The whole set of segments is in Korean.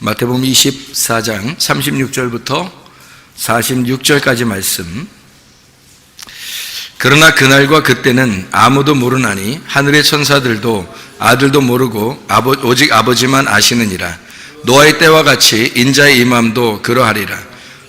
마태복음 24장 36절부터 46절까지 말씀. 그러나 그날과 그때는 아무도 모르나니 하늘의 천사들도 아들도 모르고 오직 아버지만 아시느니라. 노아의 때와 같이 인자의 임함도 그러하리라.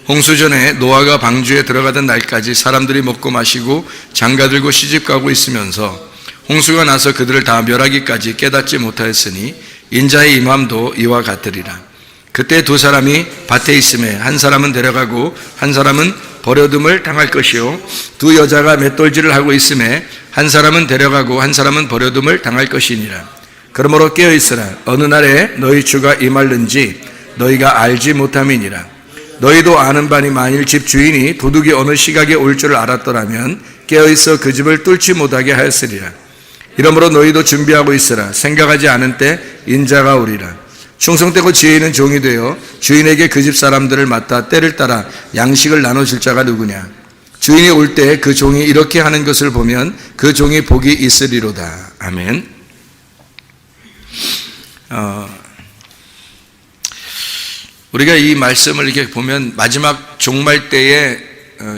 홍수전에 노아가 방주에 들어가던 날까지 사람들이 먹고 마시고 장가들고 시집가고 있으면서 홍수가 나서 그들을 다 멸하기까지 깨닫지 못하였으니 인자의 임함도 이와 같으리라. 그때 두 사람이 밭에 있음에 한 사람은 데려가고 한 사람은 버려둠을 당할 것이요, 두 여자가 맷돌질을 하고 있음에 한 사람은 데려가고 한 사람은 버려둠을 당할 것이니라. 그러므로 깨어있으라. 어느 날에 너희 주가 임할는지 너희가 알지 못함이니라. 너희도 아는 바니 만일 집 주인이 도둑이 어느 시각에 올 줄을 알았더라면 깨어있어 그 집을 뚫지 못하게 하였으리라. 이러므로 너희도 준비하고 있으라. 생각하지 않은 때 인자가 오리라. 충성되고 지혜 있는 종이 되어 주인에게 그 집 사람들을 맡아 때를 따라 양식을 나눠줄 자가 누구냐. 주인이 올 때 그 종이 이렇게 하는 것을 보면 그 종이 복이 있으리로다. 아멘. 우리가 이 말씀을 이렇게 보면 마지막 종말 때에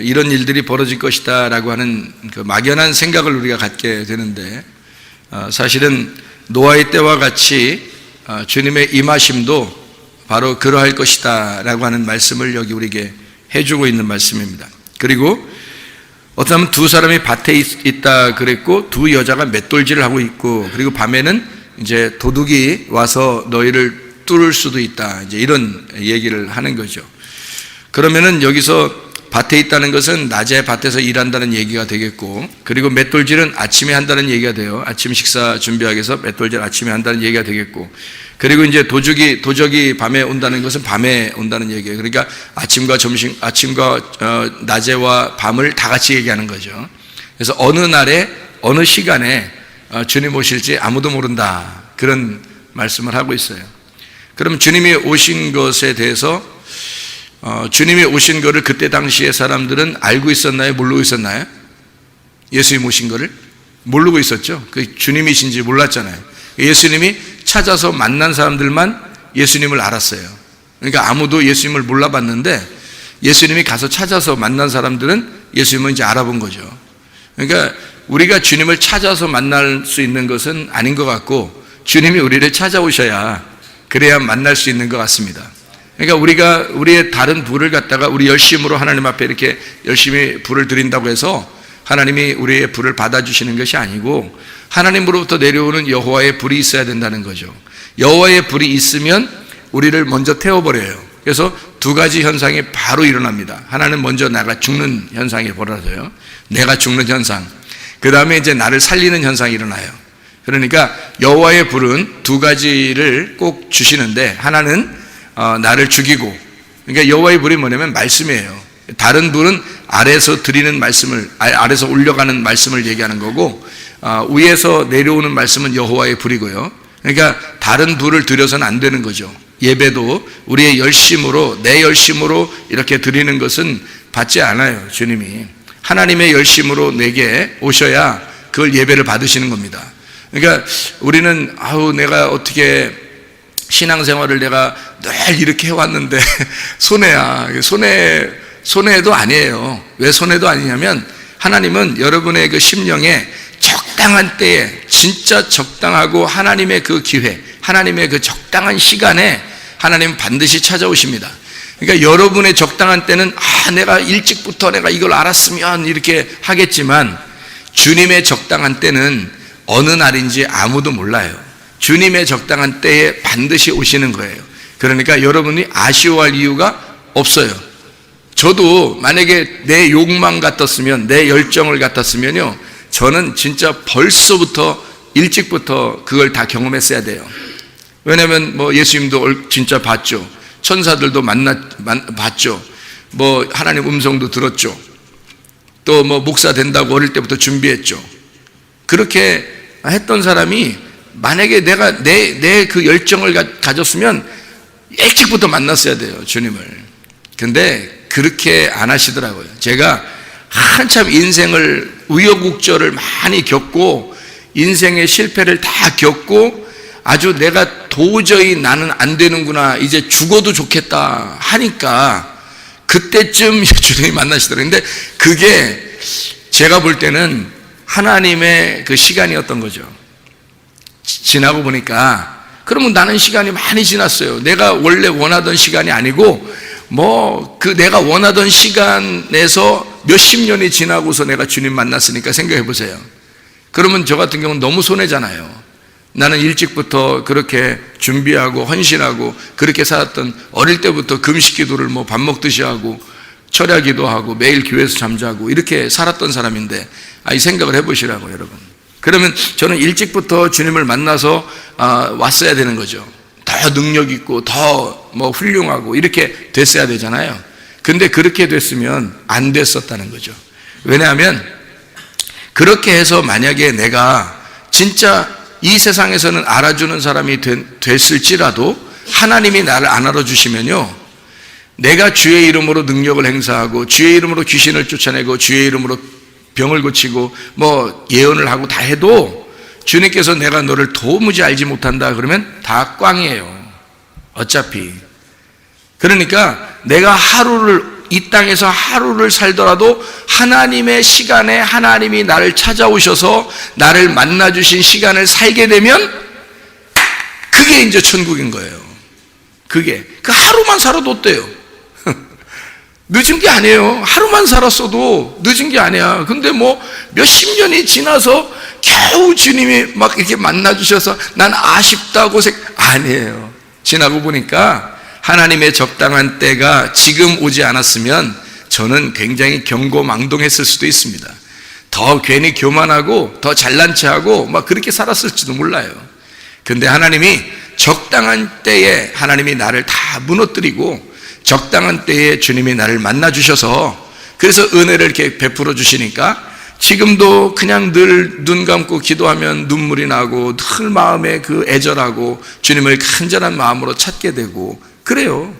이런 일들이 벌어질 것이다 라고 하는 그 막연한 생각을 우리가 갖게 되는데, 사실은 노아의 때와 같이 주님의 임하심도 바로 그러할 것이다 라고 하는 말씀을 여기 우리에게 해주고 있는 말씀입니다. 그리고 어쩌면 두 사람이 밭에 있다 그랬고, 두 여자가 맷돌질을 하고 있고, 그리고 밤에는 이제 도둑이 와서 너희를 뚫을 수도 있다, 이제 이런 얘기를 하는 거죠. 그러면은 여기서 밭에 있다는 것은 낮에 밭에서 일한다는 얘기가 되겠고, 그리고 맷돌질은 아침에 한다는 얘기가 돼요. 아침 식사 준비하기 위해서 맷돌질 아침에 한다는 얘기가 되겠고, 그리고 이제 도적이 밤에 온다는 것은 밤에 온다는 얘기예요. 그러니까 아침과 낮에와 밤을 다 같이 얘기하는 거죠. 그래서 어느 날에 어느 시간에 주님 오실지 아무도 모른다, 그런 말씀을 하고 있어요. 그럼 주님이 오신 것에 대해서 주님이 오신 것을 그때 당시에 사람들은 알고 있었나요? 모르고 있었나요? 예수님 오신 것을 모르고 있었죠. 그 주님이신지 몰랐잖아요. 예수님이 찾아서 만난 사람들만 예수님을 알았어요. 그러니까 아무도 예수님을 몰라봤는데, 예수님이 가서 찾아서 만난 사람들은 예수님을 이제 알아본 거죠. 그러니까 우리가 주님을 찾아서 만날 수 있는 것은 아닌 것 같고, 주님이 우리를 찾아오셔야 그래야 만날 수 있는 것 같습니다. 그러니까 우리가 우리의 다른 불을 갖다가 우리 열심으로 하나님 앞에 이렇게 열심히 불을 드린다고 해서 하나님이 우리의 불을 받아주시는 것이 아니고, 하나님으로부터 내려오는 여호와의 불이 있어야 된다는 거죠. 여호와의 불이 있으면 우리를 먼저 태워버려요. 그래서 두 가지 현상이 바로 일어납니다. 하나는 먼저 내가 죽는 현상이 벌어져요. 내가 죽는 현상. 그 다음에 이제 나를 살리는 현상이 일어나요. 그러니까 여호와의 불은 두 가지를 꼭 주시는데, 하나는 나를 죽이고, 그러니까 여호와의 불이 뭐냐면 말씀이에요. 다른 불은 아래에서 드리는 말씀을, 아래에서 올려가는 말씀을 얘기하는 거고, 위에서 내려오는 말씀은 여호와의 불이고요. 그러니까 다른 불을 드려서는 안 되는 거죠. 예배도 우리의 열심으로, 내 열심으로 이렇게 드리는 것은 받지 않아요. 주님이 하나님의 열심으로 내게 오셔야 그걸 예배를 받으시는 겁니다. 그러니까 우리는 내가 어떻게 신앙생활을 내가 늘 이렇게 해왔는데 손해도 아니에요. 왜 손해도 아니냐면, 하나님은 여러분의 그 심령에 적당한 때에, 진짜 적당하고 하나님의 그 기회, 하나님의 그 적당한 시간에 하나님은 반드시 찾아오십니다. 그러니까 여러분의 적당한 때는 내가 일찍부터 내가 이걸 알았으면 이렇게 하겠지만, 주님의 적당한 때는 어느 날인지 아무도 몰라요. 주님의 적당한 때에 반드시 오시는 거예요. 그러니까 여러분이 아쉬워할 이유가 없어요. 저도 만약에 내 욕망 같았으면, 내 열정을 같았으면요, 저는 진짜 벌써부터 일찍부터 그걸 다 경험했어야 돼요. 왜냐하면 예수님도 진짜 봤죠. 천사들도 봤죠. 하나님 음성도 들었죠. 또 목사 된다고 어릴 때부터 준비했죠. 그렇게 했던 사람이 만약에 내가 내 그 열정을 가졌으면 일찍부터 만났어야 돼요, 주님을. 근데 그렇게 안 하시더라고요. 제가 한참 인생을 우여곡절을 많이 겪고, 인생의 실패를 다 겪고, 아주 내가 도저히 나는 안 되는구나, 이제 죽어도 좋겠다 하니까 그때쯤 주님이 만나시더라고요. 근데 그게 제가 볼 때는 하나님의 그 시간이었던 거죠. 지나고 보니까, 그러면 나는 시간이 많이 지났어요. 내가 원래 원하던 시간이 아니고 내가 원하던 시간에서 몇십 년이 지나고서 내가 주님 만났으니까 생각해 보세요. 그러면 저 같은 경우는 너무 손해잖아요. 나는 일찍부터 그렇게 준비하고 헌신하고 그렇게 살았던, 어릴 때부터 금식 기도를 밥 먹듯이 하고 철야 기도하고 매일 교회에서 잠자고 이렇게 살았던 사람인데, 이 생각을 해보시라고 여러분. 그러면 저는 일찍부터 주님을 만나서 왔어야 되는 거죠. 더 능력 있고 더 훌륭하고 이렇게 됐어야 되잖아요. 근데 그렇게 됐으면 안 됐었다는 거죠. 왜냐하면 그렇게 해서 만약에 내가 진짜 이 세상에서는 알아주는 사람이 됐을지라도 하나님이 나를 안 알아주시면요, 내가 주의 이름으로 능력을 행사하고 주의 이름으로 귀신을 쫓아내고 주의 이름으로 병을 고치고 예언을 하고 다 해도 주님께서 내가 너를 도무지 알지 못한다 그러면 다 꽝이에요. 어차피. 그러니까 내가 이 땅에서 하루를 살더라도 하나님의 시간에 하나님이 나를 찾아오셔서 나를 만나주신 시간을 살게 되면 그게 이제 천국인 거예요. 그게. 그 하루만 살아도 어때요? 늦은 게 아니에요. 하루만 살았어도 늦은 게 아니야. 근데 몇십 년이 지나서 겨우 주님이 이렇게 만나주셔서 난 아쉽다고 아니에요. 지나고 보니까 하나님의 적당한 때가 지금 오지 않았으면 저는 굉장히 경고망동했을 수도 있습니다. 더 괜히 교만하고 더 잘난 체하고 그렇게 살았을지도 몰라요. 근데 하나님이 적당한 때에 하나님이 나를 다 무너뜨리고 적당한 때에 주님이 나를 만나주셔서, 그래서 은혜를 이렇게 베풀어 주시니까 지금도 그냥 늘 눈 감고 기도하면 눈물이 나고 늘 마음에 애절하고 주님을 간절한 마음으로 찾게 되고 그래요.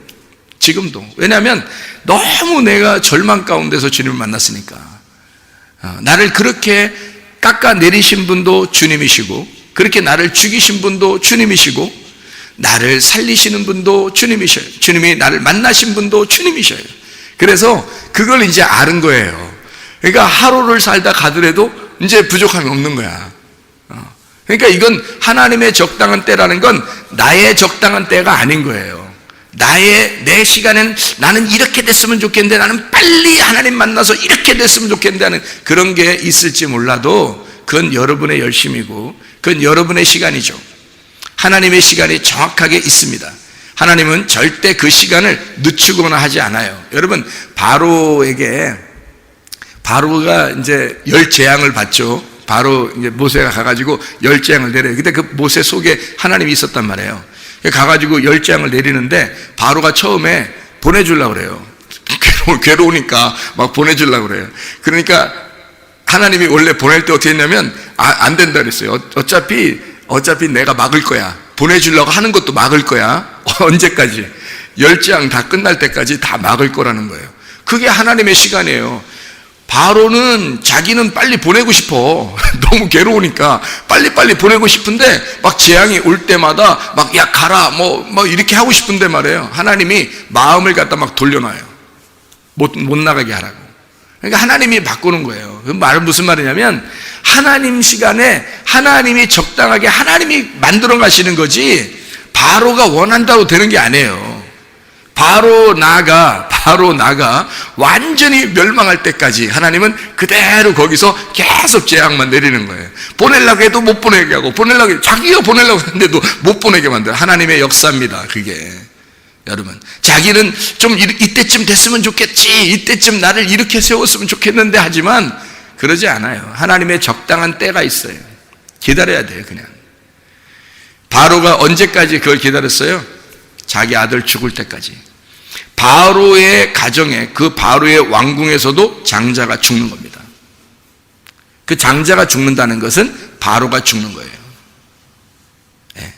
지금도. 왜냐하면 너무 내가 절망 가운데서 주님을 만났으니까. 나를 그렇게 깎아내리신 분도 주님이시고, 그렇게 나를 죽이신 분도 주님이시고, 나를 살리시는 분도 주님이셔요. 주님이 나를 만나신 분도 주님이셔요. 그래서 그걸 이제 아는 거예요. 그러니까 하루를 살다 가더라도 이제 부족함이 없는 거야. 그러니까 이건 하나님의 적당한 때라는 건 나의 적당한 때가 아닌 거예요. 내 시간엔 나는 이렇게 됐으면 좋겠는데, 나는 빨리 하나님 만나서 이렇게 됐으면 좋겠는데 하는 그런 게 있을지 몰라도 그건 여러분의 열심이고 그건 여러분의 시간이죠. 하나님의 시간이 정확하게 있습니다. 하나님은 절대 그 시간을 늦추거나 하지 않아요. 여러분, 바로가 이제 10재앙을 받죠. 바로 이제 모세가 가가지고 10재앙을 내려요. 근데 그 모세 속에 하나님이 있었단 말이에요. 가가지고 10재앙을 내리는데 바로가 처음에 보내주려고 그래요. 괴로우니까 보내주려고 그래요. 그러니까 하나님이 원래 보낼 때 어떻게 했냐면 안 된다 그랬어요. 어차피 내가 막을 거야. 보내주려고 하는 것도 막을 거야. 언제까지? 10재앙 다 끝날 때까지 다 막을 거라는 거예요. 그게 하나님의 시간이에요. 바로는 자기는 빨리 보내고 싶어. 너무 괴로우니까 빨리빨리 보내고 싶은데 재앙이 올 때마다 야 가라 이렇게 하고 싶은데 말이에요. 하나님이 마음을 갖다 돌려놔요. 못 나가게 하라고. 그러니까 하나님이 바꾸는 거예요. 그 말은 무슨 말이냐면, 하나님 시간에 하나님이 적당하게 하나님이 만들어 가시는 거지 바로가 원한다고 되는 게 아니에요. 바로 나가 완전히 멸망할 때까지 하나님은 그대로 거기서 계속 재앙만 내리는 거예요. 보내려고 해도 못 보내게 하고, 자기가 보내려고 했는데도 못 보내게 만들어요. 하나님의 역사입니다, 그게. 여러분, 자기는 좀 이때쯤 됐으면 좋겠지, 이때쯤 나를 이렇게 세웠으면 좋겠는데 하지만 그러지 않아요. 하나님의 적당한 때가 있어요. 기다려야 돼요. 그냥. 바로가 언제까지 그걸 기다렸어요? 자기 아들 죽을 때까지. 바로의 가정에, 그 바로의 왕궁에서도 장자가 죽는 겁니다. 그 장자가 죽는다는 것은 바로가 죽는 거예요. 네.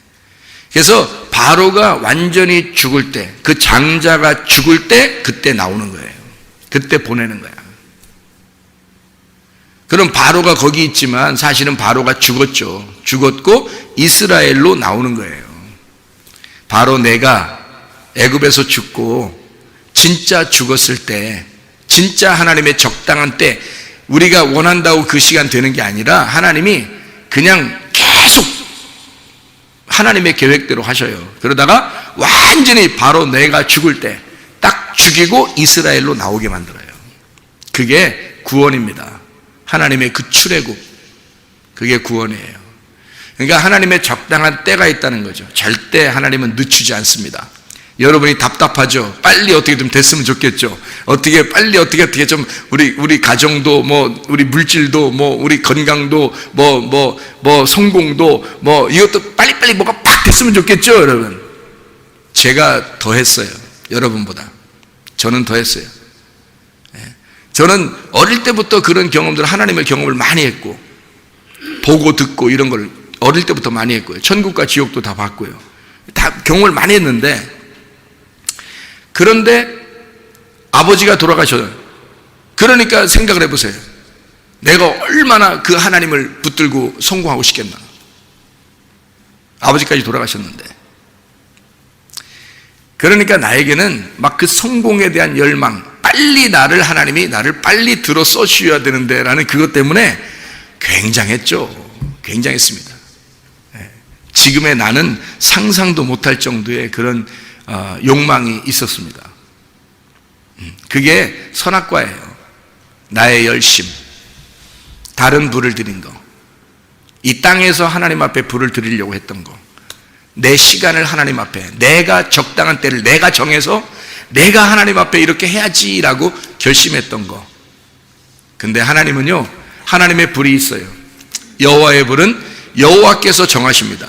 그래서 바로가 완전히 죽을 때, 그 장자가 죽을 때, 그때 나오는 거예요. 그때 보내는 거야. 그럼 바로가 거기 있지만 사실은 바로가 죽었죠. 죽었고 이스라엘로 나오는 거예요. 바로 내가 애굽에서 죽고 진짜 죽었을 때, 진짜 하나님의 적당한 때, 우리가 원한다고 그 시간 되는 게 아니라 하나님이 그냥 계속 하나님의 계획대로 하셔요. 그러다가 완전히 바로 내가 죽을 때 딱 죽이고 이스라엘로 나오게 만들어요. 그게 구원입니다. 하나님의 그 출애굽, 그게 구원이에요. 그러니까 하나님의 적당한 때가 있다는 거죠. 절대 하나님은 늦추지 않습니다. 여러분이 답답하죠. 빨리 어떻게 좀 됐으면 좋겠죠. 어떻게 빨리 어떻게 좀 우리 가정도 뭐 우리 물질도 뭐 우리 건강도 뭐 성공도 뭐 이것도 빨리빨리 뭐가 팍 됐으면 좋겠죠, 여러분. 제가 더 했어요. 여러분보다. 저는 더 했어요. 저는 어릴 때부터 그런 경험들, 하나님의 경험을 많이 했고 보고 듣고 이런 걸 어릴 때부터 많이 했고요. 천국과 지옥도 다 봤고요. 다 경험을 많이 했는데, 그런데 아버지가 돌아가셔요. 그러니까 생각을 해보세요. 내가 얼마나 그 하나님을 붙들고 성공하고 싶겠나. 아버지까지 돌아가셨는데. 그러니까 나에게는 막 그 성공에 대한 열망, 빨리 하나님이 나를 빨리 들어 써주셔야 되는데 라는 그것 때문에 굉장했죠. 굉장했습니다. 지금의 나는 상상도 못할 정도의 그런 욕망이 있었습니다. 그게 선악과예요. 나의 열심, 다른 불을 드린 거, 이 땅에서 하나님 앞에 불을 드리려고 했던 거, 내 시간을 하나님 앞에, 내가 적당한 때를 내가 정해서 내가 하나님 앞에 이렇게 해야지라고 결심했던 거. 근데 하나님은요, 하나님의 불이 있어요. 여호와의 불은 여호와께서 정하십니다.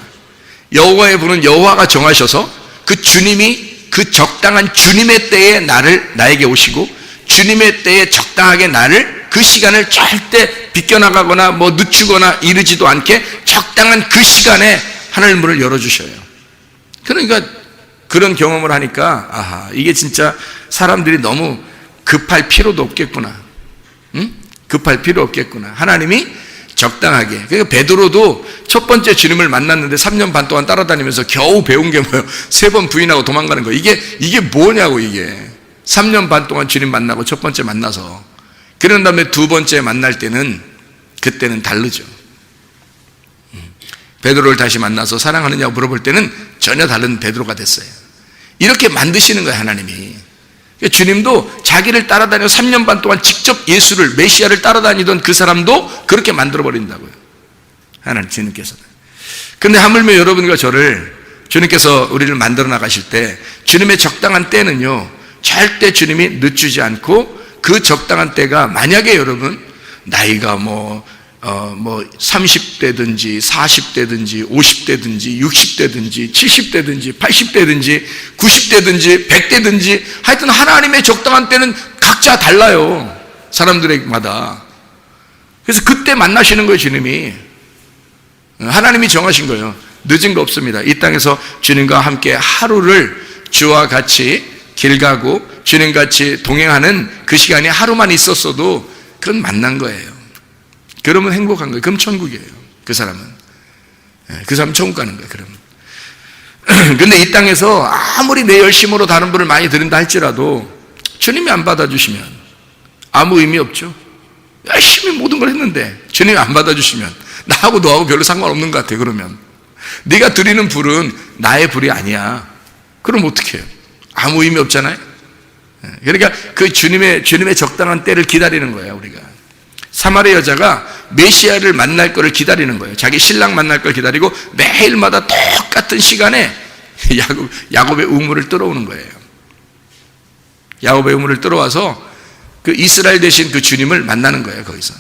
여호와의 불은 여호와가 정하셔서 그 주님이 그 적당한 주님의 때에 나에게 오시고, 주님의 때에 적당하게 나를 그 시간을 절대 비껴나가거나 뭐 늦추거나 이르지도 않게 적당한 그 시간에 하늘 문을 열어주셔요. 그러니까 그런 경험을 하니까 아하, 이게 진짜 사람들이 너무 급할 필요도 없겠구나. 응? 급할 필요 없겠구나. 하나님이 적당하게. 그러니까 베드로도 첫 번째 주님을 만났는데 3년 반 동안 따라다니면서 겨우 배운 게 뭐예요? 3번 부인하고 도망가는 거. 이게 뭐냐고, 이게. 3년 반 동안 주님 만나고 첫 번째 만나서. 그런 다음에 두 번째 만날 때는, 그때는 다르죠. 베드로를 다시 만나서 사랑하느냐고 물어볼 때는 전혀 다른 베드로가 됐어요. 이렇게 만드시는 거예요, 하나님이. 주님도 자기를 따라다녀 3년 반 동안 직접 예수를, 메시아를 따라다니던 그 사람도 그렇게 만들어버린다고요. 하나님, 주님께서는. 근데 하물며 여러분과 저를, 주님께서 우리를 만들어 나가실 때 주님의 적당한 때는요, 절대 주님이 늦추지 않고, 그 적당한 때가 만약에 여러분 나이가 30대든지 40대든지 50대든지 60대든지 70대든지 80대든지 90대든지 100대든지 하여튼 하나님의 적당한 때는 각자 달라요. 사람들마다. 그래서 그때 만나시는 거예요, 주님이. 하나님이 정하신 거예요. 늦은 거 없습니다. 이 땅에서 주님과 함께 하루를 주와 같이 길 가고 주님같이 동행하는 그 시간이 하루만 있었어도 그건 만난 거예요. 그러면 행복한 거예요. 그럼 천국이에요. 그 사람은. 그 사람은 천국 가는 거예요. 그럼. 근데 이 땅에서 아무리 내 열심으로 다른 분을 많이 드린다 할지라도 주님이 안 받아주시면 아무 의미 없죠. 열심히 모든 걸 했는데 주님이 안 받아주시면 나하고 너하고 별로 상관없는 것 같아요. 그러면 네가 드리는 불은 나의 불이 아니야. 그럼 어떻게 해요? 아무 의미 없잖아요. 그러니까 그 주님의 적당한 때를 기다리는 거예요, 우리가. 사마리아 여자가 메시아를 만날 거를 기다리는 거예요. 자기 신랑 만날 걸 기다리고 매일마다 똑같은 시간에 야곱의 우물을 뚫어오는 거예요. 야곱의 우물을 뚫어와서 그 이스라엘 대신 그 주님을 만나는 거예요, 거기서.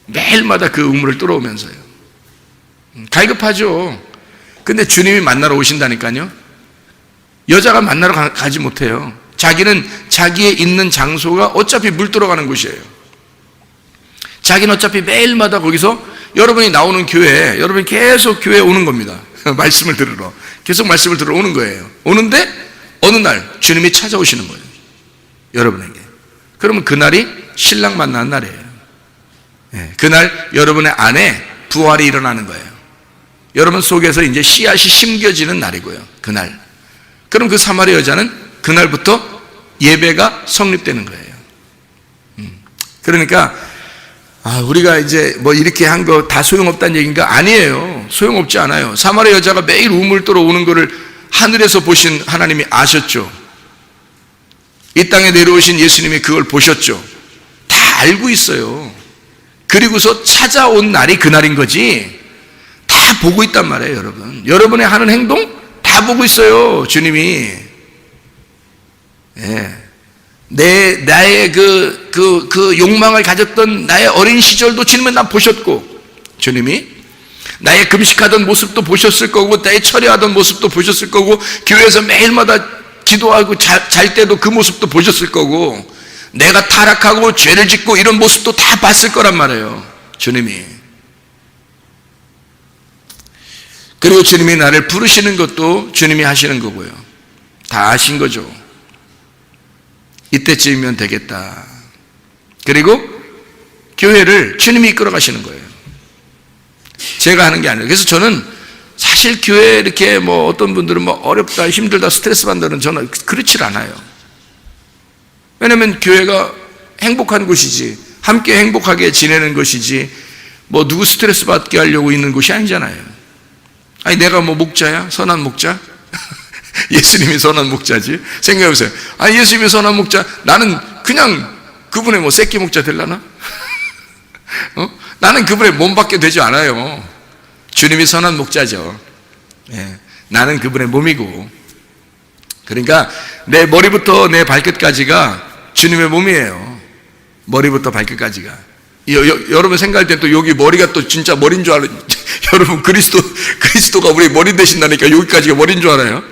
매일마다 그 우물을 뚫어오면서요. 갈급하죠. 근데 주님이 만나러 오신다니까요. 여자가 만나러 가지 못해요. 자기는 자기의 있는 장소가 어차피 물 들어가는 곳이에요. 자기는 어차피 매일마다 거기서 여러분이 나오는 교회에, 여러분이 계속 교회에 오는 겁니다. 말씀을 들으러. 계속 말씀을 들으러 오는 거예요. 오는데 어느 날 주님이 찾아오시는 거예요. 여러분에게. 그러면 그날이 신랑 만나는 날이에요. 예, 그날 여러분의 안에 부활이 일어나는 거예요. 여러분 속에서 이제 씨앗이 심겨지는 날이고요. 그날. 그럼 그 사마리아 여자는 그날부터 예배가 성립되는 거예요. 그러니까 우리가 이제 뭐 이렇게 한 거 다 소용없다는 얘기인가? 아니에요. 소용없지 않아요. 사마리아 여자가 매일 우물도로 오는 거를 하늘에서 보신 하나님이 아셨죠. 이 땅에 내려오신 예수님이 그걸 보셨죠. 다 알고 있어요. 그리고서 찾아온 날이 그날인 거지. 다 보고 있단 말이에요, 여러분. 여러분의 하는 행동 다 보고 있어요, 주님이. 예. 나의 그 욕망을 가졌던 나의 어린 시절도 주님은 나 보셨고, 주님이 나의 금식하던 모습도 보셨을 거고, 나의 철회하던 모습도 보셨을 거고, 교회에서 매일마다 기도하고 잘 때도 그 모습도 보셨을 거고, 내가 타락하고 죄를 짓고 이런 모습도 다 봤을 거란 말이에요, 주님이. 그리고 주님이 나를 부르시는 것도 주님이 하시는 거고요. 다 아신 거죠. 이때쯤이면 되겠다. 그리고 교회를 주님이 이끌어 가시는 거예요. 제가 하는 게 아니에요. 그래서 저는 사실 교회 이렇게 뭐 어떤 분들은 뭐 어렵다, 힘들다, 스트레스 받는다는, 저는 그렇지 않아요. 왜냐하면 교회가 행복한 곳이지, 함께 행복하게 지내는 것이지, 뭐 누구 스트레스 받게 하려고 있는 곳이 아니잖아요. 아니 내가 뭐 목자야? 선한 목자? 예수님이 선한 목자지. 생각해보세요. 아니 예수님이 선한 목자, 나는 그냥 그분의 뭐 새끼 목자 되려나? 나는 그분의 몸밖에 되지 않아요. 주님이 선한 목자죠. 예, 나는 그분의 몸이고. 그러니까 내 머리부터 내 발끝까지가 주님의 몸이에요. 머리부터 발끝까지가. 여러분 생각할 때 또 여기 머리가 또 진짜 머리인 줄 알아요. 여러분 그리스도가 우리 머리 되신다니까 여기까지가 머리인 줄 알아요?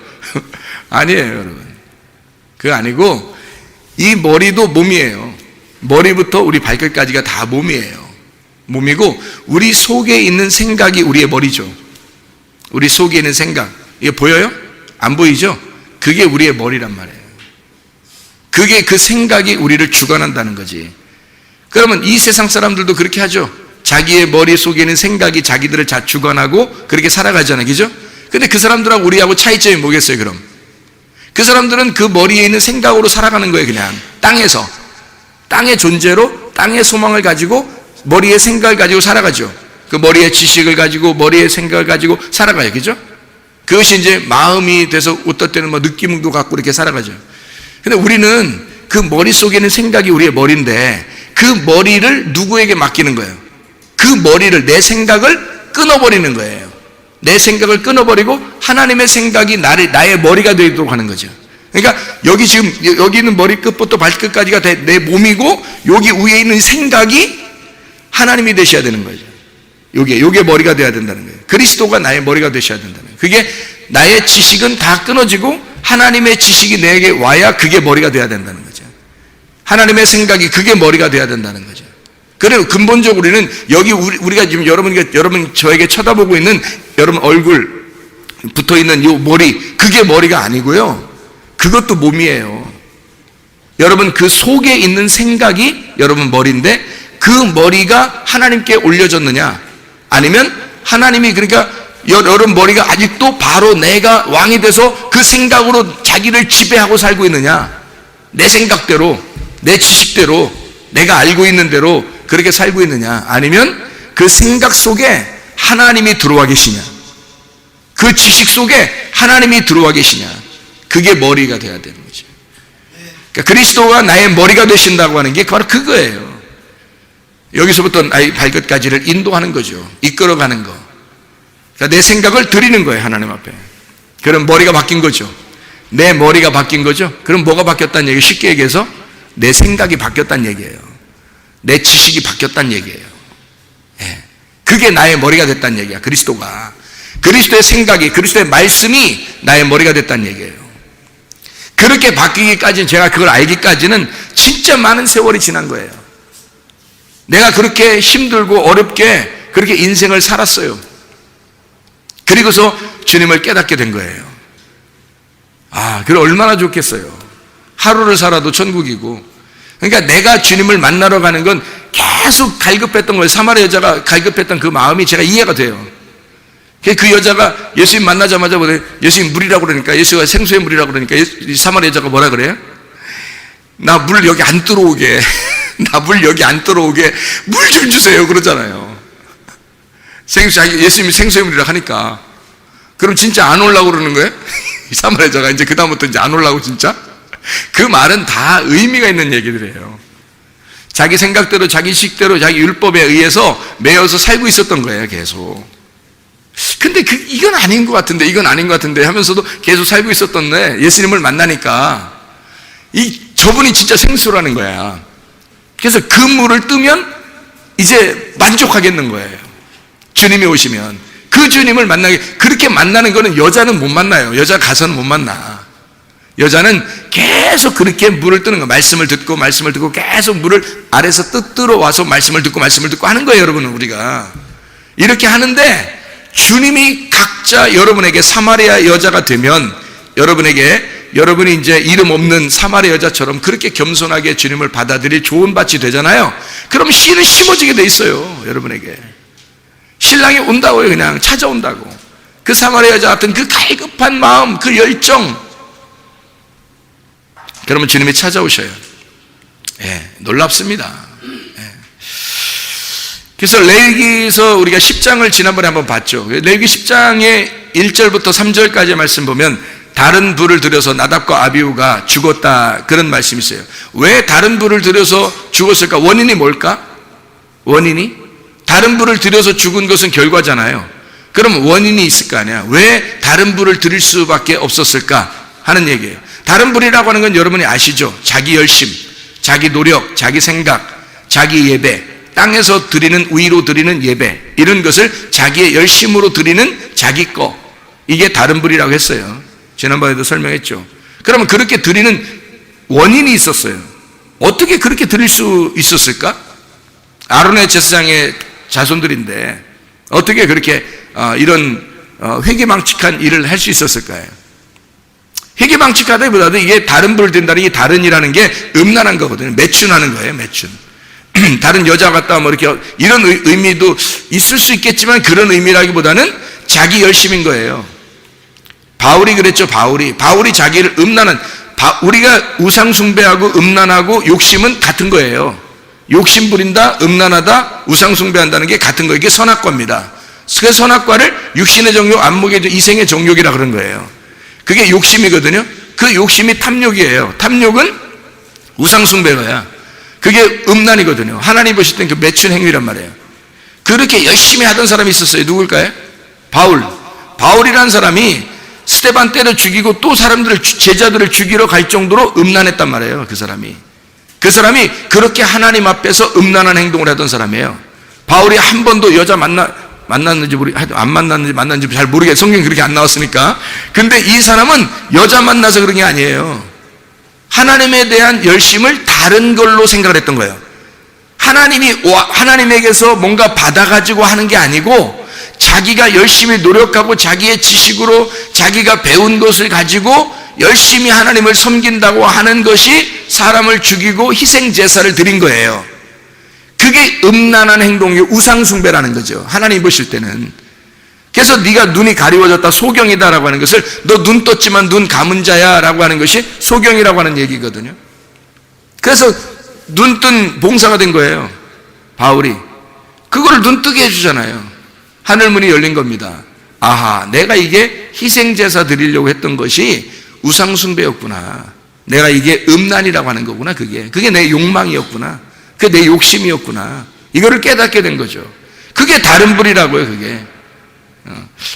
아니에요, 여러분. 그거 아니고 이 머리도 몸이에요. 머리부터 우리 발끝까지가 다 몸이에요. 몸이고 우리 속에 있는 생각이 우리의 머리죠. 우리 속에 있는 생각. 이게 보여요? 안 보이죠? 그게 우리의 머리란 말이에요. 그게 그 생각이 우리를 주관한다는 거지. 그러면 이 세상 사람들도 그렇게 하죠. 자기의 머릿속에 있는 생각이 자기들을 다 주관하고 그렇게 살아가잖아요. 그죠? 근데 그 사람들하고 우리하고 차이점이 뭐겠어요, 그럼? 그 사람들은 그 머리에 있는 생각으로 살아가는 거예요, 그냥. 땅에서. 땅의 존재로, 땅의 소망을 가지고, 머리의 생각을 가지고 살아가죠. 그 머리의 지식을 가지고, 머리의 생각을 가지고 살아가요. 그죠? 그것이 이제 마음이 돼서 어떨 때는 뭐 느낌도 갖고 이렇게 살아가죠. 근데 우리는 그 머릿속에 있는 생각이 우리의 머리인데, 그 머리를 누구에게 맡기는 거예요? 그 머리를, 내 생각을 끊어버리는 거예요. 내 생각을 끊어버리고 하나님의 생각이 나의 머리가 되도록 하는 거죠. 그러니까 여기 지금 여기 있는 머리끝부터 발끝까지가 내 몸이고 여기 위에 있는 생각이 하나님이 되셔야 되는 거죠. 요게 머리가 돼야 된다는 거예요. 그리스도가 나의 머리가 되셔야 된다는 거예요. 그게 나의 지식은 다 끊어지고 하나님의 지식이 내게 와야 그게 머리가 돼야 된다는 거죠. 하나님의 생각이 그게 머리가 돼야 된다는 거죠. 그래요. 근본적으로 우리는 여기 우리가 지금 여러분 저에게 쳐다보고 있는 여러분 얼굴 붙어 있는 요 머리, 그게 머리가 아니고요. 그것도 몸이에요. 여러분 그 속에 있는 생각이 여러분 머리인데 그 머리가 하나님께 올려졌느냐? 아니면 하나님이 그러니까 여러분 머리가 아직도 바로 내가 왕이 돼서 그 생각으로 자기를 지배하고 살고 있느냐? 내 생각대로, 내 지식대로, 내가 알고 있는 대로 그렇게 살고 있느냐? 아니면 그 생각 속에 하나님이 들어와 계시냐? 그 지식 속에 하나님이 들어와 계시냐? 그게 머리가 돼야 되는 거죠. 그러니까 그리스도가 나의 머리가 되신다고 하는 게 바로 그거예요. 여기서부터 나의 발끝까지를 인도하는 거죠. 이끌어가는 거. 그러니까 내 생각을 드리는 거예요, 하나님 앞에. 그럼 머리가 바뀐 거죠. 내 머리가 바뀐 거죠. 그럼 뭐가 바뀌었다는 얘기예요? 쉽게 얘기해서 내 생각이 바뀌었다는 얘기예요. 내 지식이 바뀌었다는 얘기예요. 예. 그게 나의 머리가 됐다는 얘기야. 그리스도가. 그리스도의 생각이, 그리스도의 말씀이 나의 머리가 됐다는 얘기예요. 그렇게 바뀌기까지는, 제가 그걸 알기까지는 진짜 많은 세월이 지난 거예요. 내가 그렇게 힘들고 어렵게 그렇게 인생을 살았어요. 그리고서 주님을 깨닫게 된 거예요. 그래 얼마나 좋겠어요. 하루를 살아도 천국이고 그러니까 내가 주님을 만나러 가는 건 계속 갈급했던 거예요. 사마리아 여자가 갈급했던 그 마음이 제가 이해가 돼요. 그 여자가 예수님 만나자마자 예수님 물이라고 그러니까, 예수가 생수의 물이라고 그러니까 사마리아 여자가 뭐라 그래요? 나 물 여기 안 들어오게 나 물 여기 안 들어오게 물 좀 주세요 그러잖아요. 예수님이 생수의 물이라고 하니까. 그럼 진짜 안 올라고 그러는 거예요? 이 사마리아 여자가 이제 그다음부터 이제 안 올라고 진짜? 그 말은 다 의미가 있는 얘기들이에요. 자기 생각대로, 자기 식대로, 자기 율법에 의해서 매여서 살고 있었던 거예요, 계속. 근데 이건 아닌 것 같은데, 이건 아닌 것 같은데 하면서도 계속 살고 있었던데, 예수님을 만나니까 저분이 진짜 생수라는 거야. 그래서 그 물을 뜨면 이제 만족하겠는 거예요. 주님이 오시면. 그 주님을 그렇게 만나는 거는 여자는 못 만나요. 여자 가서는 못 만나. 여자는 계속 그렇게 물을 뜨는 거예요. 말씀을 듣고 계속 물을 아래서 뜨러 와서 말씀을 듣고 하는 거예요, 여러분은. 우리가 이렇게 하는데, 주님이 각자 여러분에게 사마리아 여자가 되면 여러분이 이제 이름 없는 사마리아 여자처럼 그렇게 겸손하게 주님을 받아들일 좋은 밭이 되잖아요. 그럼 씨는 심어지게 돼 있어요, 여러분에게. 신랑이 온다고요. 그냥 찾아온다고. 그 사마리아 여자 같은 그 갈급한 마음, 그 열정, 그러면 주님이 찾아오셔요. 예, 놀랍습니다. 예. 그래서 레위기서 우리가 10장을 지난번에 한번 봤죠. 레위기 10장의 1절부터 3절까지의 말씀 보면 다른 불을 들여서 나답과 아비후가 죽었다, 그런 말씀이 있어요. 왜 다른 불을 들여서 죽었을까? 원인이 뭘까? 원인이? 다른 불을 들여서 죽은 것은 결과잖아요. 그럼 원인이 있을 거 아니야. 왜 다른 불을 들일 수밖에 없었을까 하는 얘기예요. 다른 불이라고 하는 건 여러분이 아시죠? 자기 열심, 자기 노력, 자기 생각, 자기 예배, 땅에서 드리는, 위로 드리는 예배, 이런 것을 자기의 열심으로 드리는 자기 거, 이게 다른 불이라고 했어요. 지난번에도 설명했죠. 그러면 그렇게 드리는 원인이 있었어요. 어떻게 그렇게 드릴 수 있었을까? 아론의 제사장의 자손들인데 어떻게 그렇게 이런 회개망측한 일을 할 수 있었을까요? 회개망측하다기보다도 이게 다른 불을 든다는, 이 다른이라는 게 음란한 거거든요. 매춘하는 거예요, 매춘. 다른 여자 같다 뭐 이렇게 이런 의미도 있을 수 있겠지만, 그런 의미라기보다는 자기 열심인 거예요. 바울이 그랬죠. 바울이 자기를 우리가 우상 숭배하고 음란하고 욕심은 같은 거예요. 욕심 부린다, 음란하다, 우상 숭배한다는 게 같은 거예요. 이게 선악과입니다. 그 선악과를 육신의 정욕, 안목의 이생의 정욕이라 그런 거예요. 그게 욕심이거든요. 그 욕심이 탐욕이에요. 탐욕은 우상 숭배가야. 그게 음란이거든요. 하나님 보실 땐 그 매춘 행위란 말이에요. 그렇게 열심히 하던 사람이 있었어요. 누굴까요? 바울이라는 사람이 스데반 때려 죽이고 또 제자들을 죽이러 갈 정도로 음란했단 말이에요. 그 사람이 그렇게 하나님 앞에서 음란한 행동을 하던 사람이에요. 바울이 한 번도 여자 만났는지 안 만났는지 잘 모르겠어요. 성경이 그렇게 안 나왔으니까. 근데 이 사람은 여자 만나서 그런 게 아니에요. 하나님에 대한 열심을 다른 걸로 생각을 했던 거예요. 하나님에게서 뭔가 받아가지고 하는 게 아니고, 자기가 열심히 노력하고 자기의 지식으로 자기가 배운 것을 가지고 열심히 하나님을 섬긴다고 하는 것이 사람을 죽이고 희생 제사를 드린 거예요. 그게 음란한 행동이 우상숭배라는 거죠, 하나님 보실 때는. 그래서 네가 눈이 가리워졌다, 소경이다라고 하는 것을, 너 눈 떴지만 눈 감은 자야 라고 하는 것이 소경이라고 하는 얘기거든요. 그래서 눈 뜬 봉사가 된 거예요, 바울이. 그걸 눈 뜨게 해주잖아요. 하늘문이 열린 겁니다. 아하, 내가 이게 희생제사 드리려고 했던 것이 우상숭배였구나. 내가 이게 음란이라고 하는 거구나. 그게 내 욕망이었구나. 그게 내 욕심이었구나. 이거를 깨닫게 된 거죠. 그게 다른 불이라고요, 그게.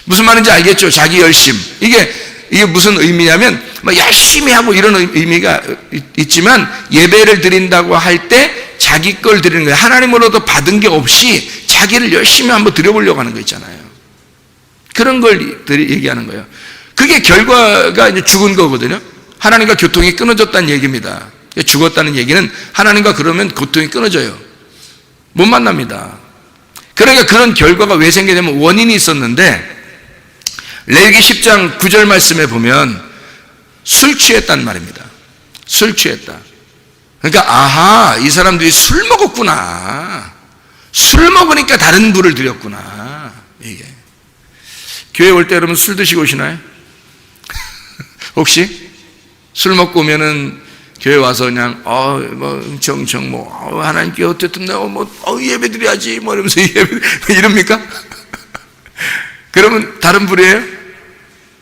무슨 말인지 알겠죠? 자기 열심. 이게 무슨 의미냐면, 열심히 하고 이런 의미가 있지만, 예배를 드린다고 할 때 자기 걸 드리는 거예요. 하나님으로부터 받은 게 없이 자기를 열심히 한번 드려보려고 하는 거 있잖아요. 그런 걸 얘기하는 거예요. 그게 결과가 이제 죽은 거거든요. 하나님과 교통이 끊어졌다는 얘기입니다. 죽었다는 얘기는 하나님과 그러면 교통이 끊어져요. 못 만납니다. 그러니까 그런 결과가 왜 생기냐면 원인이 있었는데, 레위기 10장 9절 말씀에 보면 술 취했단 말입니다. 술 취했다. 그러니까 아하, 이 사람들이 술 먹었구나. 술 먹으니까 다른 불을 드렸구나. 이게 교회 올 때 여러분 술 드시고 오시나요? 혹시 술 먹고 오면은 교회 와서 그냥 하나님께 어쨌든 내가 예배 드려야지 이러면서 예배 이럽니까? 그러면 다른 불이에요?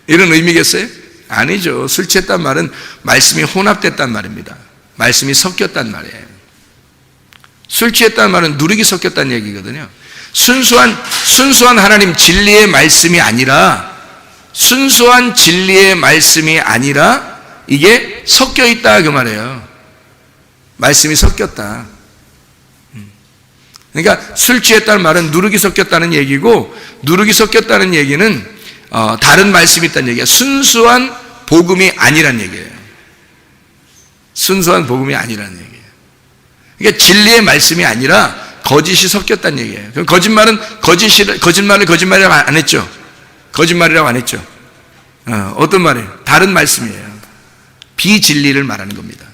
이런 의미겠어요? 아니죠. 술 취했단 말은 말씀이 혼합됐단 말입니다. 말씀이 섞였단 말이에요. 술 취했단 말은 누룩이 섞였다는 얘기거든요. 순수한 하나님 진리의 말씀이 아니라, 순수한 진리의 말씀이 아니라 이게 섞여 있다 그 말이에요. 말씀이 섞였다. 그러니까 술 취했다는 말은 누룩이 섞였다는 얘기고, 누룩이 섞였다는 얘기는 다른 말씀이 있다는 얘기야. 순수한 복음이 아니란 얘기예요. 순수한 복음이 아니라는 얘기예요. 그러니까 진리의 말씀이 아니라 거짓이 섞였다는 얘기예요. 그럼 거짓말은 거짓말이라고 안 했죠. 거짓말이라고 안 했죠. 어떤 말이에요? 다른 말씀이에요. 비진리를 말하는 겁니다.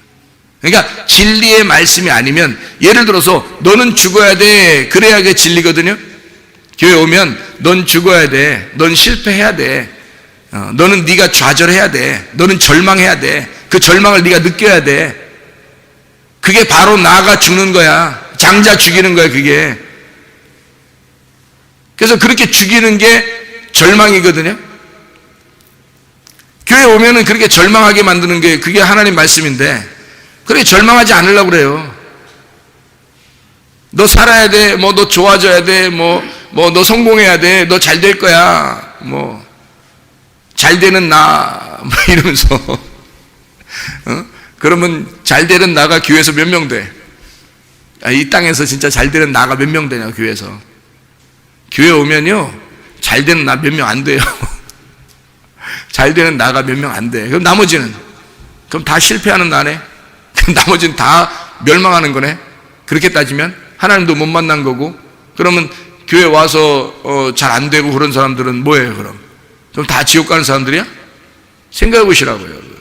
그러니까 진리의 말씀이 아니면, 예를 들어서 너는 죽어야 돼, 그래야 그게 진리거든요. 교회 오면 넌 죽어야 돼, 넌 실패해야 돼, 너는 네가 좌절해야 돼, 너는 절망해야 돼, 그 절망을 네가 느껴야 돼. 그게 바로 나가 죽는 거야. 장자 죽이는 거야, 그게. 그래서 그렇게 죽이는 게 절망이거든요. 교회 오면은 그렇게 절망하게 만드는 게 그게 하나님 말씀인데, 그렇게 절망하지 않으려고 그래요. 너 살아야 돼, 너 좋아져야 돼, 너 성공해야 돼, 너 잘 될 거야, 잘 되는 나, 이러면서. 그러면 잘 되는 나가 교회에서 몇 명 돼? 이 땅에서 진짜 잘 되는 나가 몇 명 되냐, 교회에서. 교회 오면요, 잘 되는 나 몇 명 안 돼요. 잘 되는 나가 몇 명 안 돼. 그럼 나머지는? 그럼 다 실패하는 나네? 그럼 나머지는 다 멸망하는 거네? 그렇게 따지면? 하나님도 못 만난 거고, 그러면 교회 와서 잘 안 되고 그런 사람들은 뭐예요, 그럼? 그럼 다 지옥 가는 사람들이야? 생각해 보시라고요, 여러분.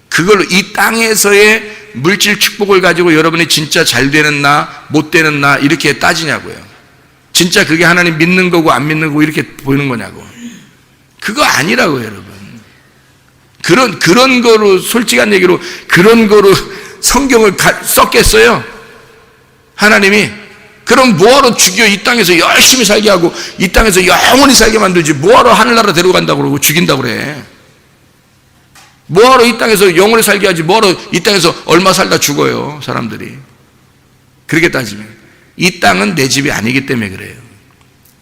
그걸로 이 땅에서의 물질 축복을 가지고 여러분이 진짜 잘 되는 나, 못 되는 나, 이렇게 따지냐고요. 진짜 그게 하나님 믿는 거고 안 믿는 거고 이렇게 보이는 거냐고. 그거 아니라고요, 여러분. 그런 거로, 솔직한 얘기로 그런 거로 성경을 썼겠어요? 하나님이? 그럼 뭐하러 죽여 이 땅에서 열심히 살게 하고 이 땅에서 영원히 살게 만들지, 뭐하러 하늘나라 데려간다고 그러고 죽인다고 그래? 뭐하러 이 땅에서 영원히 살게 하지, 뭐하러 이 땅에서 얼마 살다 죽어요, 사람들이. 그렇게 따지면 이 땅은 내 집이 아니기 때문에 그래요.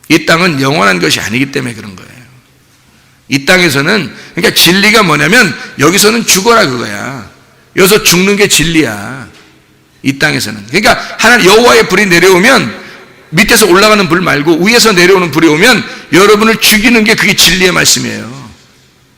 이 땅은 영원한 것이 아니기 때문에 그런 거예요. 이 땅에서는, 그러니까 진리가 뭐냐면 여기서는 죽어라 그거야. 여기서 죽는 게 진리야, 이 땅에서는. 그러니까 하나님 여호와의 불이 내려오면, 밑에서 올라가는 불 말고 위에서 내려오는 불이 오면 여러분을 죽이는 게 그게 진리의 말씀이에요.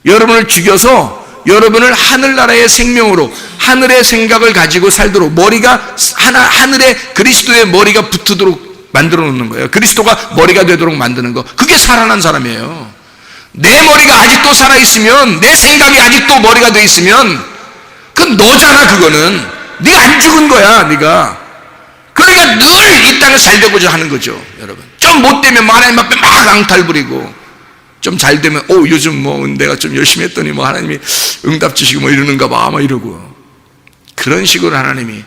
여러분을 죽여서 여러분을 하늘나라의 생명으로, 하늘의 생각을 가지고 살도록, 머리가 하늘에 그리스도의 머리가 붙도록 만들어 놓는 거예요. 그리스도가 머리가 되도록 만드는 거. 그게 살아난 사람이에요. 내 머리가 아직도 살아있으면, 내 생각이 아직도 머리가 돼 있으면 그건 너잖아. 그거는 네가 안 죽은 거야, 네가. 그러니까 늘 이 땅에서 잘 되고자 하는 거죠, 여러분. 좀 못되면 하나님 앞에 막 앙탈 부리고, 좀 잘 되면 요즘 내가 좀 열심히 했더니 하나님이 응답 주시고 이러는가 봐, 이러고. 그런 식으로 하나님이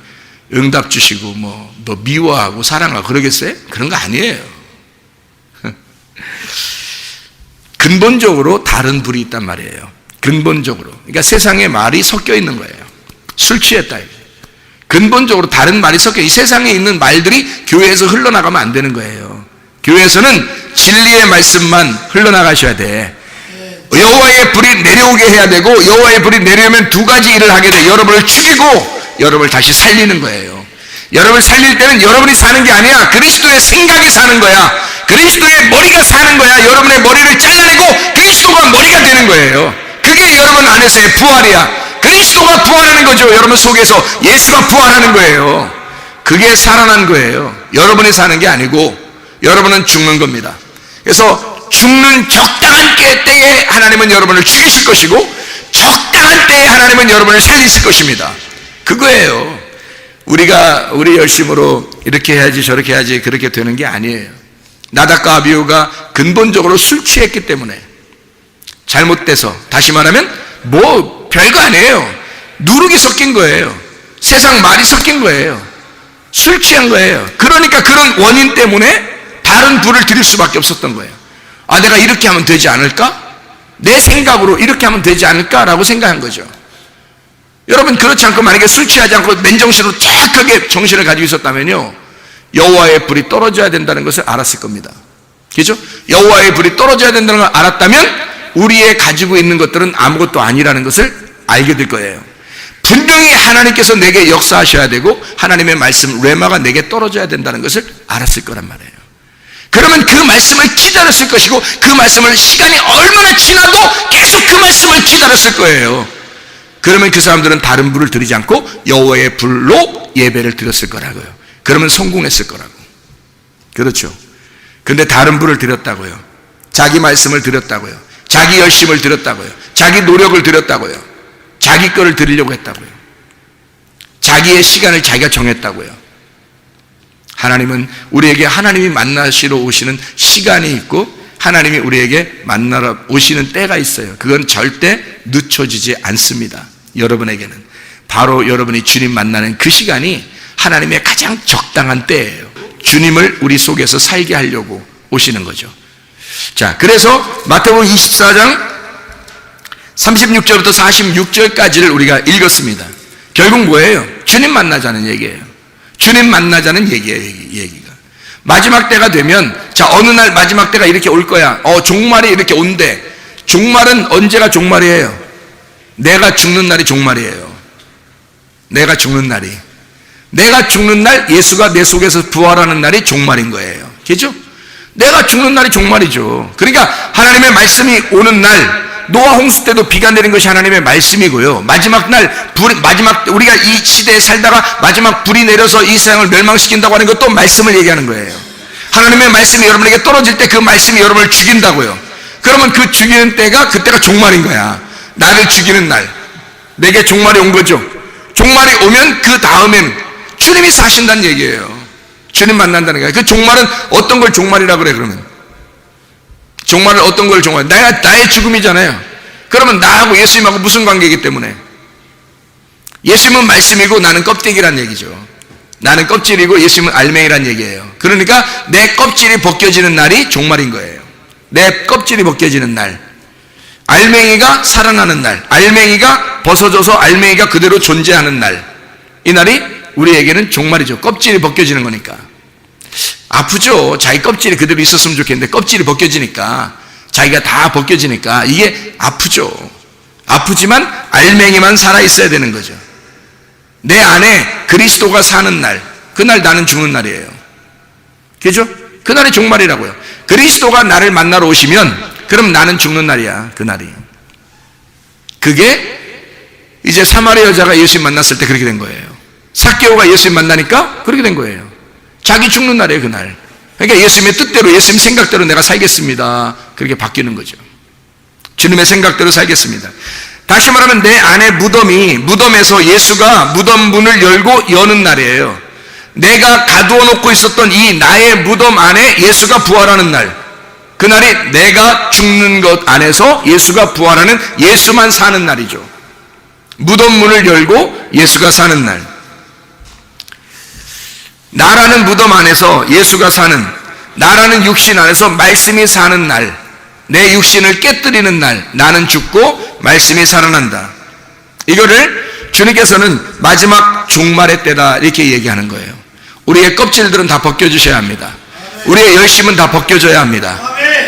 응답 주시고 너 미워하고 사랑하고 그러겠어요? 그런 거 아니에요. 근본적으로 다른 불이 있단 말이에요. 근본적으로. 그러니까 세상에 말이 섞여 있는 거예요. 술 취했다. 근본적으로 다른 말이 섞여, 이 세상에 있는 말들이 교회에서 흘러나가면 안 되는 거예요. 교회에서는 진리의 말씀만 흘러나가셔야 돼. 여호와의 불이 내려오게 해야 되고, 여호와의 불이 내려오면 두 가지 일을 하게 돼. 여러분을 죽이고 여러분을 다시 살리는 거예요. 여러분을 살릴 때는 여러분이 사는 게 아니야. 그리스도의 생각이 사는 거야. 그리스도의 머리가 사는 거야. 여러분의 머리를 잘라내고 그리스도가 머리가 되는 거예요. 그게 여러분 안에서의 부활이야. 그리스도가 부활하는 거죠. 여러분 속에서 예수가 부활하는 거예요. 그게 살아난 거예요. 여러분이 사는 게 아니고 여러분은 죽는 겁니다. 그래서 죽는 적당한 때에 하나님은 여러분을 죽이실 것이고, 적당한 때에 하나님은 여러분을 살리실 것입니다. 그거예요. 우리가 우리 열심으로 이렇게 해야지 저렇게 해야지 그렇게 되는 게 아니에요. 나답과 아비후가 근본적으로 술 취했기 때문에 잘못돼서, 다시 말하면 뭐 별거 아니에요. 누룩이 섞인 거예요. 세상 말이 섞인 거예요. 술 취한 거예요. 그러니까 그런 원인 때문에 다른 불을 들일 수밖에 없었던 거예요. 아, 내가 이렇게 하면 되지 않을까? 내 생각으로 이렇게 하면 되지 않을까라고 생각한 거죠. 여러분, 그렇지 않고 만약에 술 취하지 않고 맨정신으로 정확하게 정신을 가지고 있었다면요, 여호와의 불이 떨어져야 된다는 것을 알았을 겁니다. 그죠? 여호와의 불이 떨어져야 된다는 걸 알았다면 우리의 가지고 있는 것들은 아무것도 아니라는 것을 알게 될 거예요. 분명히 하나님께서 내게 역사하셔야 되고 하나님의 말씀 레마가 내게 떨어져야 된다는 것을 알았을 거란 말이에요. 그러면 그 말씀을 기다렸을 것이고, 그 말씀을 시간이 얼마나 지나도 계속 그 말씀을 기다렸을 거예요. 그러면 그 사람들은 다른 불을 드리지 않고 여호와의 불로 예배를 드렸을 거라고요. 그러면 성공했을 거라고. 그렇죠. 근데 다른 불을 드렸다고요. 자기 말씀을 드렸다고요. 자기 열심을 드렸다고요. 자기 노력을 드렸다고요. 자기 거를 드리려고 했다고요. 자기의 시간을 자기가 정했다고요. 하나님은 우리에게 하나님이 만나시러 오시는 시간이 있고 하나님이 우리에게 만나러 오시는 때가 있어요. 그건 절대 늦춰지지 않습니다. 여러분에게는 바로 여러분이 주님 만나는 그 시간이 하나님의 가장 적당한 때예요. 주님을 우리 속에서 살게 하려고 오시는 거죠. 자, 그래서 마태복음 24장 36절부터 46절까지를 우리가 읽었습니다. 결국 뭐예요? 주님 만나자는 얘기예요. 주님 만나자는 얘기예요. 얘기가 마지막 때가 되면, 자, 어느 날 마지막 때가 이렇게 올 거야. 종말이 이렇게 온대. 종말은 언제가 종말이에요? 내가 죽는 날이 종말이에요. 내가 죽는 날이. 내가 죽는 날, 예수가 내 속에서 부활하는 날이 종말인 거예요. 그죠? 내가 죽는 날이 종말이죠. 그러니까 하나님의 말씀이 오는 날, 노아 홍수 때도 비가 내린 것이 하나님의 말씀이고요. 마지막 날, 우리가 이 시대에 살다가 마지막 불이 내려서 이 세상을 멸망시킨다고 하는 것도 말씀을 얘기하는 거예요. 하나님의 말씀이 여러분에게 떨어질 때 그 말씀이 여러분을 죽인다고요. 그러면 그 죽이는 때가, 그때가 종말인 거야. 나를 죽이는 날. 내게 종말이 온 거죠. 종말이 오면 그 다음엔 주님이 사신다는 얘기예요. 주님 만난다는 거예요. 그 종말은 어떤 걸 종말이라고 그래, 그러면? 종말은 어떤 걸 종말? 나의 죽음이잖아요. 그러면 나하고 예수님하고 무슨 관계이기 때문에? 예수님은 말씀이고 나는 껍데기란 얘기죠. 나는 껍질이고 예수님은 알맹이란 얘기예요. 그러니까 내 껍질이 벗겨지는 날이 종말인 거예요. 내 껍질이 벗겨지는 날, 알맹이가 살아나는 날, 알맹이가 벗어져서 알맹이가 그대로 존재하는 날, 이 날이 우리에게는 종말이죠. 껍질이 벗겨지는 거니까. 아프죠. 자기 껍질이 그대로 있었으면 좋겠는데 껍질이 벗겨지니까, 자기가 다 벗겨지니까 이게 아프죠. 아프지만 알맹이만 살아있어야 되는 거죠. 내 안에 그리스도가 사는 날, 그날 나는 죽는 날이에요. 그죠? 그날이 종말이라고요. 그리스도가 나를 만나러 오시면 그럼 나는 죽는 날이야. 그날이. 그게 이제 사마리아 여자가 예수님 만났을 때 그렇게 된 거예요. 삭개오가 예수님 만나니까 그렇게 된 거예요. 자기 죽는 날이에요, 그날. 그러니까 예수님의 뜻대로, 예수님 생각대로 내가 살겠습니다. 그렇게 바뀌는 거죠. 주님의 생각대로 살겠습니다. 다시 말하면 내 안에 무덤에서 예수가 무덤 문을 열고 여는 날이에요. 내가 가두어 놓고 있었던 이 나의 무덤 안에 예수가 부활하는 날, 그날이 내가 죽는 것 안에서 예수가 부활하는, 예수만 사는 날이죠. 무덤 문을 열고 예수가 사는 날, 나라는 무덤 안에서 예수가 사는, 나라는 육신 안에서 말씀이 사는 날, 내 육신을 깨뜨리는 날, 나는 죽고 말씀이 살아난다. 이거를 주님께서는 마지막 종말의 때다 이렇게 얘기하는 거예요. 우리의 껍질들은 다 벗겨주셔야 합니다. 우리의 열심은 다 벗겨져야 합니다.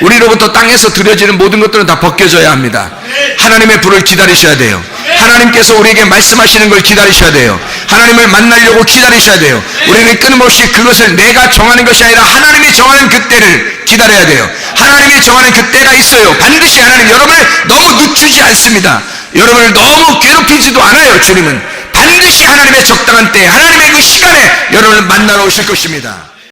우리로부터 땅에서 드려지는 모든 것들은 다 벗겨져야 합니다. 하나님의 불을 기다리셔야 돼요. 하나님께서 우리에게 말씀하시는 걸 기다리셔야 돼요. 하나님을 만나려고 기다리셔야 돼요. 우리는 끊임없이 그것을 내가 정하는 것이 아니라 하나님이 정하는 그 때를 기다려야 돼요. 하나님이 정하는 그 때가 있어요. 반드시 하나님, 여러분을 너무 늦추지 않습니다. 여러분을 너무 괴롭히지도 않아요. 주님은 반드시 하나님의 적당한 때, 하나님의 그 시간에 여러분을 만나러 오실 것입니다.